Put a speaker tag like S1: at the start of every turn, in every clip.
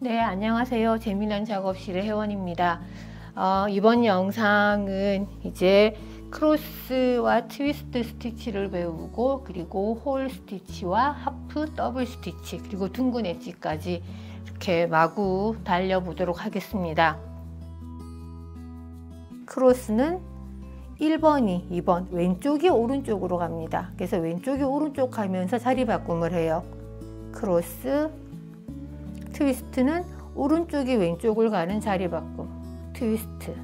S1: 네, 안녕하세요. 재미난 작업실의 혜원입니다. 이번 영상은 이제 크로스와 트위스트 스티치를 배우고, 그리고 홀 스티치와 하프 더블 스티치, 그리고 둥근 엣지까지 이렇게 마구 달려보도록 하겠습니다. 크로스는 1번이 2번, 왼쪽이 오른쪽으로 갑니다. 그래서 왼쪽이 오른쪽 가면서 자리 바꿈을 해요. 크로스, 트위스트는 오른쪽이 왼쪽을 가는 자리 바꿈, 트위스트.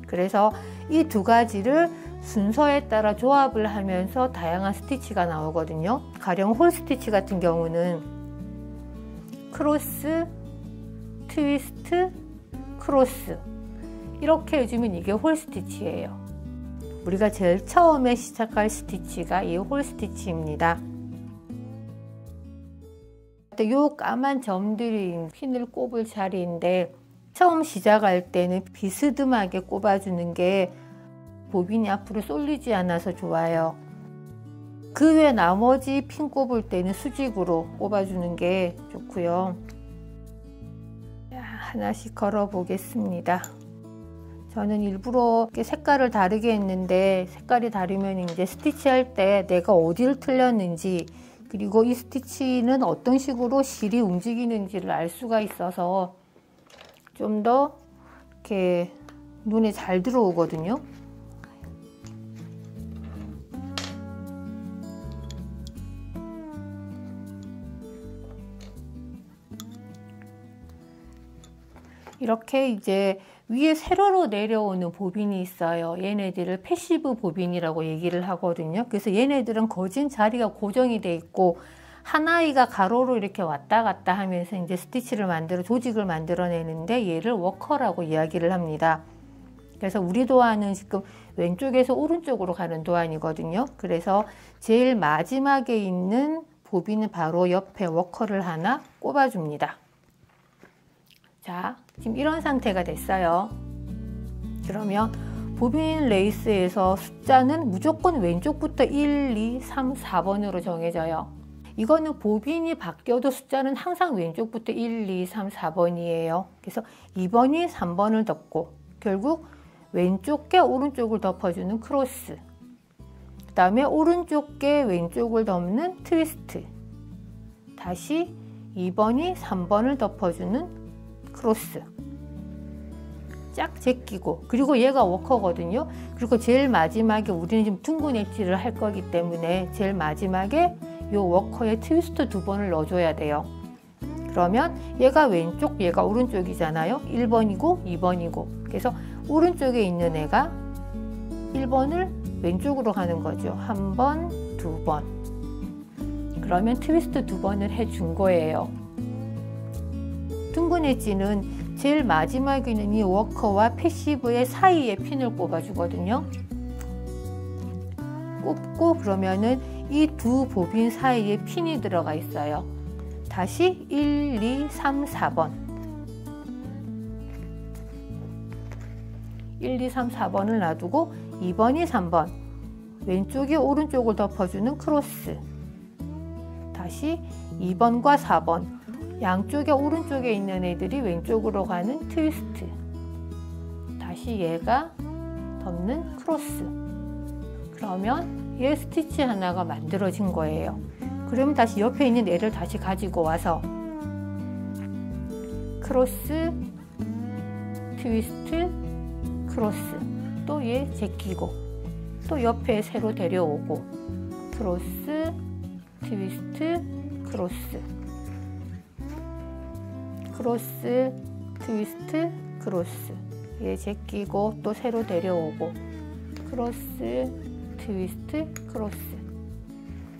S1: 그래서 이 두 가지를 순서에 따라 조합을 하면서 다양한 스티치가 나오거든요. 가령 홀 스티치 같은 경우는 크로스, 트위스트, 크로스, 이렇게 해주면 이게 홀 스티치예요. 우리가 제일 처음에 시작할 스티치가 이 홀 스티치입니다. 요 까만 점들이 핀을 꼽을 자리인데, 처음 시작할 때는 비스듬하게 꼽아주는 게 보빈이 앞으로 쏠리지 않아서 좋아요. 그 외 나머지 핀 꼽을 때는 수직으로 꼽아주는 게 좋고요. 하나씩 걸어 보겠습니다. 저는 일부러 색깔을 다르게 했는데, 색깔이 다르면 이제 스티치 할 때 내가 어디를 틀렸는지, 그리고 이 스티치는 어떤 식으로 실이 움직이는지를 알 수가 있어서 좀 더 이렇게 눈에 잘 들어오거든요. 이렇게 이제 위에 세로로 내려오는 보빈이 있어요. 얘네들을 패시브 보빈이라고 얘기를 하거든요. 그래서 얘네들은 거진 자리가 고정이 돼 있고, 하나이가 가로로 이렇게 왔다 갔다 하면서 이제 스티치를 만들어 조직을 만들어내는데, 얘를 워커라고 이야기를 합니다. 그래서 우리 도안은 지금 왼쪽에서 오른쪽으로 가는 도안이거든요. 그래서 제일 마지막에 있는 보빈은 바로 옆에 워커를 하나 꼽아줍니다. 자, 지금 이런 상태가 됐어요. 그러면 보빈 레이스에서 숫자는 무조건 왼쪽부터 1, 2, 3, 4번으로 정해져요. 이거는 보빈이 바뀌어도 숫자는 항상 왼쪽부터 1, 2, 3, 4번이에요. 그래서 2번이 3번을 덮고, 결국 왼쪽에 오른쪽을 덮어주는 크로스, 그 다음에 오른쪽에 왼쪽을 덮는 트위스트, 다시 2번이 3번을 덮어주는 크로스, 쫙 제끼고, 그리고 얘가 워커거든요. 그리고 제일 마지막에 우리는 지금 둥근 엣지를 할 거기 때문에 제일 마지막에 이 워커에 트위스트 2번을 넣어줘야 돼요. 그러면 얘가 왼쪽, 얘가 오른쪽이잖아요. 1번이고 2번이고. 그래서 오른쪽에 있는 애가 1번을 왼쪽으로 가는 거죠. 1번, 2번. 그러면 트위스트 2번을 해준 거예요. 둥근 엣지는 제일 마지막에 있는 이 워커와 패시브의 사이에 핀을 꼽아주거든요. 꼽고 그러면은 이 두 보빈 사이에 핀이 들어가 있어요. 다시 1, 2, 3, 4번. 1, 2, 3, 4번을 놔두고 2번이 3번. 왼쪽이 오른쪽을 덮어주는 크로스. 다시 2번과 4번. 양쪽에 오른쪽에 있는 애들이 왼쪽으로 가는 트위스트. 다시 얘가 덮는 크로스. 그러면 얘 스티치 하나가 만들어진 거예요. 그러면 다시 옆에 있는 애를 다시 가지고 와서 크로스, 트위스트, 크로스, 또 얘 제끼고, 또 옆에 새로 데려오고, 크로스, 트위스트, 크로스, 크로스, 트위스트, 크로스, 얘 제끼고 또 새로 데려오고, 크로스, 트위스트, 크로스,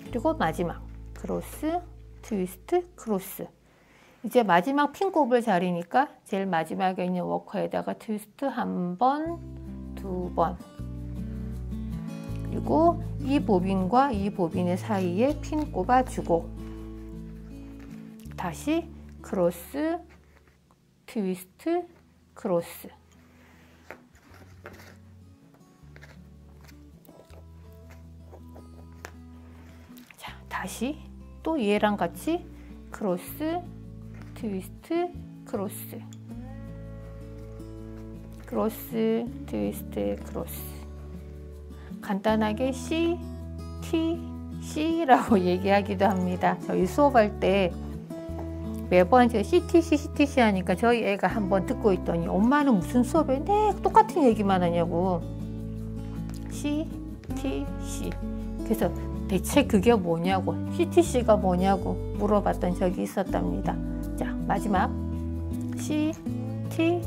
S1: 그리고 마지막 크로스, 트위스트, 크로스. 이제 마지막 핀 꼽을 자리니까 제일 마지막에 있는 워커에다가 트위스트 1번, 2번, 그리고 이 보빈과 이 보빈의 사이에 핀 꼽아주고, 다시 크로스, 트위스트, 크로스. 다시 또 얘랑 같이 크로스, 트위스트, 크로스, 크로스, 트위스트, 크로스. 간단하게 C, T, C라고 얘기하기도 합니다. 저희 수업할 때 매번 제가 CTC, CTC 하니까 저희 애가 한번 듣고 있더니 엄마는 무슨 수업에 똑같은 얘기만 하냐고. C, T, C. 그래서 대체 그게 뭐냐고, CTC가 뭐냐고 물어봤던 적이 있었답니다. 자, 마지막 C, T,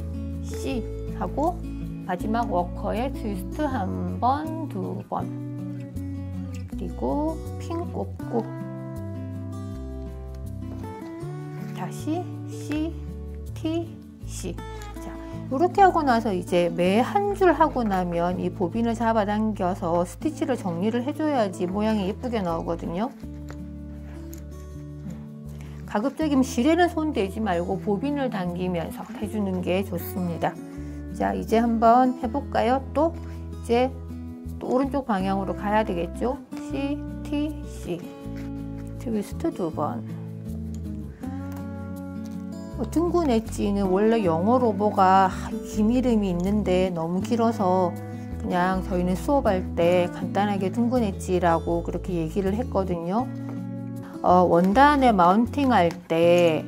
S1: C 하고 마지막 워커에 트위스트 한 번, 두 번, 그리고 핀 꼽고 다시 C, T, C. 자, 이렇게 하고 나서 이제 매 한 줄 하고 나면 이 보빈을 잡아당겨서 스티치를 정리를 해줘야지 모양이 예쁘게 나오거든요. 가급적이면 실에는 손 대지 말고 보빈을 당기면서 해주는 게 좋습니다. 자, 이제 한번 해볼까요? 또 이제 또 오른쪽 방향으로 가야 되겠죠? C, T, C. 트위스트 두 번. 둥근 엣지는 원래 영어 로고가 긴 이름이 있는데 너무 길어서 그냥 저희는 수업할 때 간단하게 둥근 엣지라고 그렇게 얘기를 했거든요. 원단에 마운팅 할 때,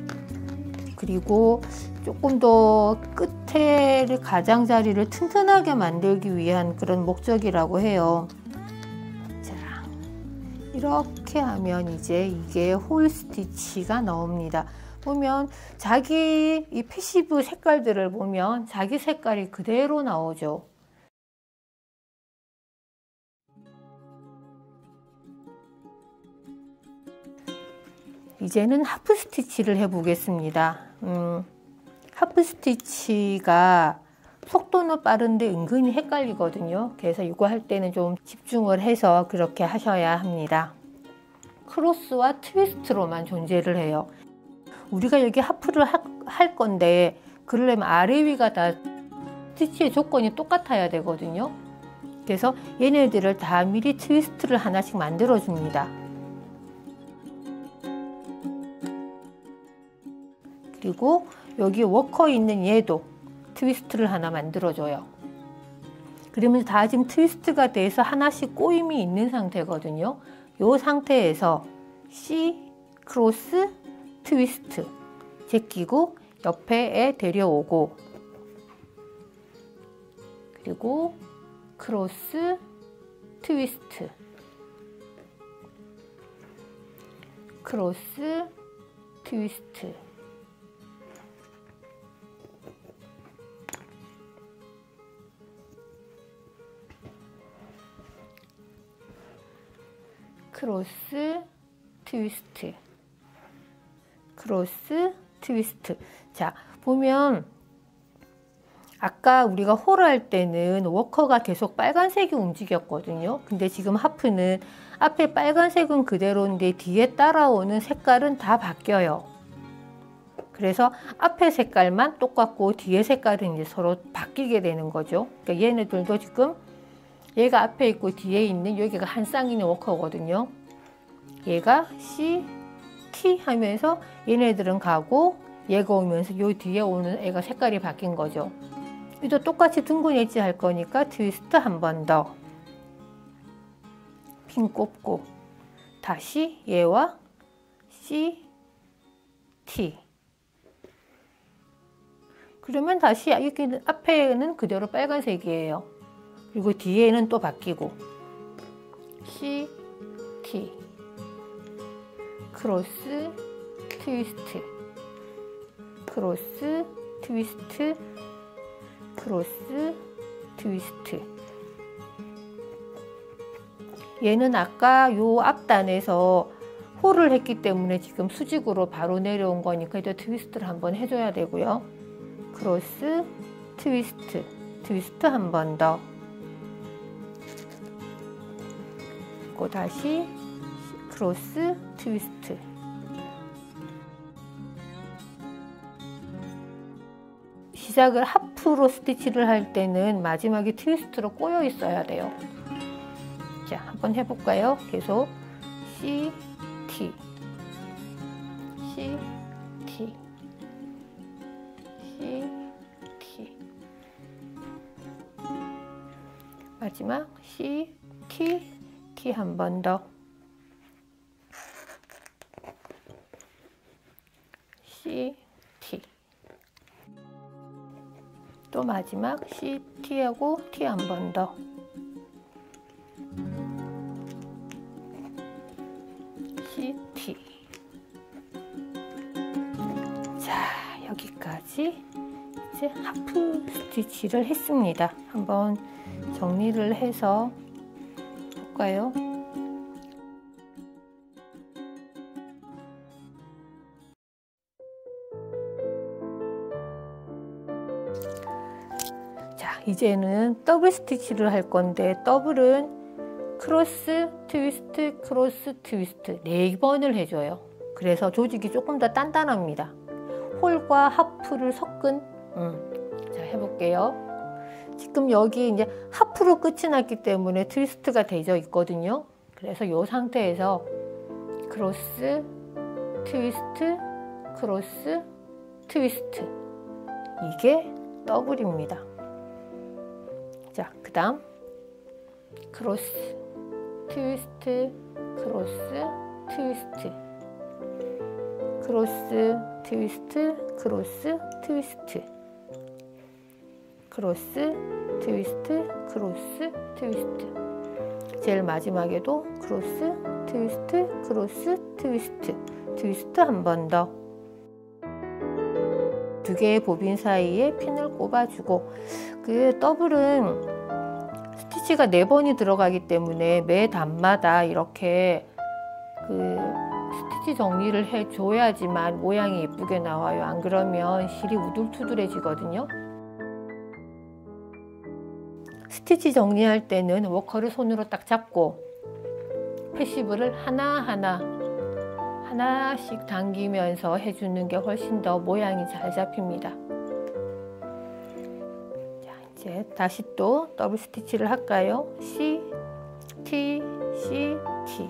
S1: 그리고 조금 더 끝에를 가장자리를 튼튼하게 만들기 위한 그런 목적이라고 해요. 자, 이렇게 하면 이제 이게 홀 스티치가 나옵니다. 보면 자기 이 패시브 색깔들을 보면 자기 색깔이 그대로 나오죠. 이제는 하프 스티치를 해 보겠습니다. 하프 스티치가 속도는 빠른데 은근히 헷갈리거든요. 그래서 이거 할 때는 좀 집중을 해서 그렇게 하셔야 합니다. 크로스와 트위스트로만 존재를 해요. 우리가 여기 하프를 할 건데 그러려면 아래 위가 다 스티치의 조건이 똑같아야 되거든요. 그래서 얘네들을 다 미리 트위스트를 하나씩 만들어 줍니다. 그리고 여기 워커에 있는 얘도 트위스트를 하나 만들어줘요. 그러면 다 지금 트위스트가 돼서 하나씩 꼬임이 있는 상태거든요. 이 상태에서 C, 크로스, 트위스트 제끼고 옆에 데려오고, 그리고 크로스, 트위스트, 크로스, 트위스트, 크로스, 트위스트, 크로스, 트위스트. 자, 보면 아까 우리가 홀을 할 때는 워커가 계속 빨간색이 움직였거든요. 근데 지금 하프는 앞에 빨간색은 그대로인데 뒤에 따라오는 색깔은 다 바뀌어요. 그래서 앞에 색깔만 똑같고 뒤에 색깔은 이제 서로 바뀌게 되는 거죠. 그러니까 얘네들도 지금 얘가 앞에 있고 뒤에 있는 여기가 한 쌍이는 워커거든요. 얘가 C, T 하면서 얘네들은 가고 얘가 오면서 요 뒤에 오는 애가 색깔이 바뀐 거죠. 또 똑같이 둥근 엣지 할 거니까 트위스트 한 번 더, 핀 꼽고 다시 얘와 C, T. 그러면 다시 이렇게 앞에는 그대로 빨간색이에요. 그리고 뒤에는 또 바뀌고 C, T, 크로스, 트위스트, 크로스, 트위스트, 크로스, 트위스트. 얘는 아까 요 앞단에서 홀을 했기 때문에 지금 수직으로 바로 내려온 거니까 이제 트위스트를 한번 해줘야 되고요. 크로스, 트위스트, 트위스트 한 번 더. 그리고 다시 크로스, 트위스트. 시작을 하프로 스티치를 할 때는 마지막에 트위스트로 꼬여 있어야 돼요. 자, 한번 해볼까요? 계속 C, T, C, T, C, T. 마지막 C, T, T 한 번 더. C, T. 또 마지막 C, T하고 T 한 번 더. C, T. 자, 여기까지 이제 하프 스티치를 했습니다. 한번 정리를 해서 볼까요? 자, 이제는 더블 스티치를 할 건데, 더블은 크로스, 트위스트, 크로스, 트위스트 4번을 해줘요. 그래서 조직이 조금 더 단단합니다. 홀과 하프를 섞은 자, 해볼게요. 지금 여기 이제 하프로 끝이 났기 때문에 트위스트가 되어 있거든요. 그래서 이 상태에서 크로스, 트위스트, 크로스, 트위스트. 이게 더블입니다. 자, 그 다음 크로스, 트위스트, 크로스, 트위스트, 크로스, 트위스트, 크로스, 트위스트, 크로스, 트위스트, 크로스, 트위스트. 제일 마지막에도 크로스, 트위스트, 크로스, 트위스트, 트위스트 한 번 더. 두 개의 보빈 사이에 핀을 꼽아주고, 그 더블은 스티치가 4번이 들어가기 때문에 매 단마다 이렇게 그 스티치 정리를 해줘야지만 모양이 예쁘게 나와요. 안 그러면 실이 우둘투둘해지거든요. 스티치 정리할 때는 워커를 손으로 딱 잡고 패시브를 하나씩 당기면서 해주는 게 훨씬 더 모양이 잘 잡힙니다. 자, 이제 다시 또 더블 스티치를 할까요? C, T, C, T.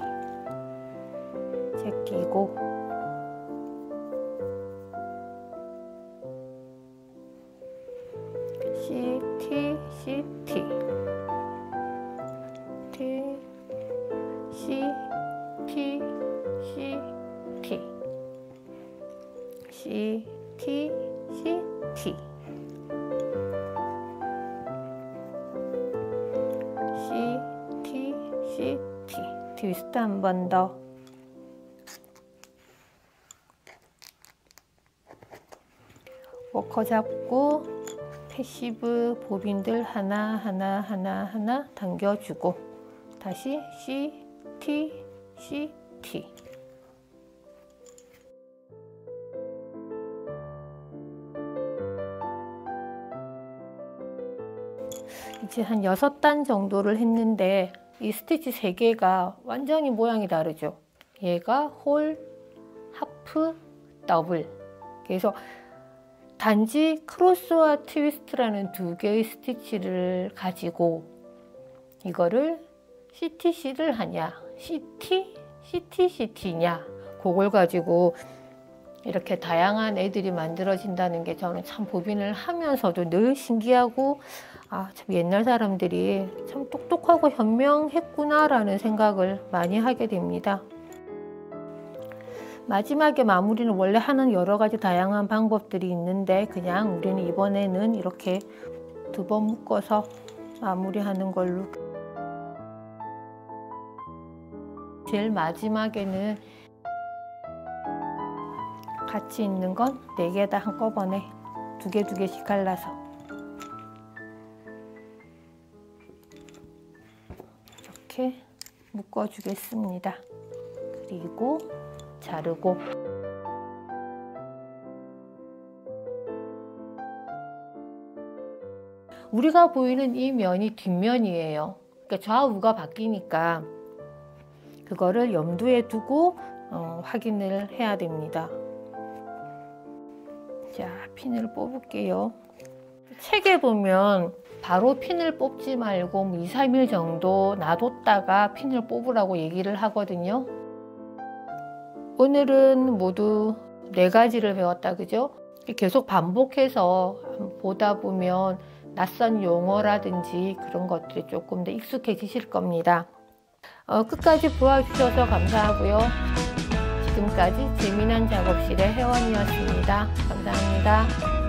S1: 제끼고 C, T, C, T. T, C, T, C, T. C, T, C, T. C, T, C, T. 트위스트 한 번 더. 워커 잡고 패시브 보빈들 하나 당겨주고 다시 C, T, C, T. 이제 한 6단 정도를 했는데 이 스티치 3개가 완전히 모양이 다르죠. 얘가 홀, 하프, 더블. 그래서 단지 크로스와 트위스트라는 2개의 스티치를 가지고 이거를 CTC를 하냐, CTCT냐, 그걸 가지고 이렇게 다양한 애들이 만들어진다는 게 저는 참 보빈을 하면서도 늘 신기하고, 아, 참 옛날 사람들이 참 똑똑하고 현명했구나라는 생각을 많이 하게 됩니다. 마지막에 마무리는 원래 하는 여러 가지 다양한 방법들이 있는데 그냥 우리는 이번에는 이렇게 2번 묶어서 마무리하는 걸로. 제일 마지막에는 같이 있는 건 4개 다 한꺼번에 2개씩 갈라서 이렇게 묶어주겠습니다. 그리고 자르고 우리가 보이는 이 면이 뒷면이에요. 그러니까 좌우가 바뀌니까 그거를 염두에 두고 확인을 해야 됩니다. 자, 핀을 뽑을게요. 책에 보면 바로 핀을 뽑지 말고 2, 3일 정도 놔뒀다가 핀을 뽑으라고 얘기를 하거든요. 오늘은 모두 4가지를 배웠다, 그죠? 계속 반복해서 보다 보면 낯선 용어라든지 그런 것들이 조금 더 익숙해지실 겁니다. 끝까지 보아주셔서 감사하고요. 지금까지 재미난 작업실의 회원이었습니다. 감사합니다.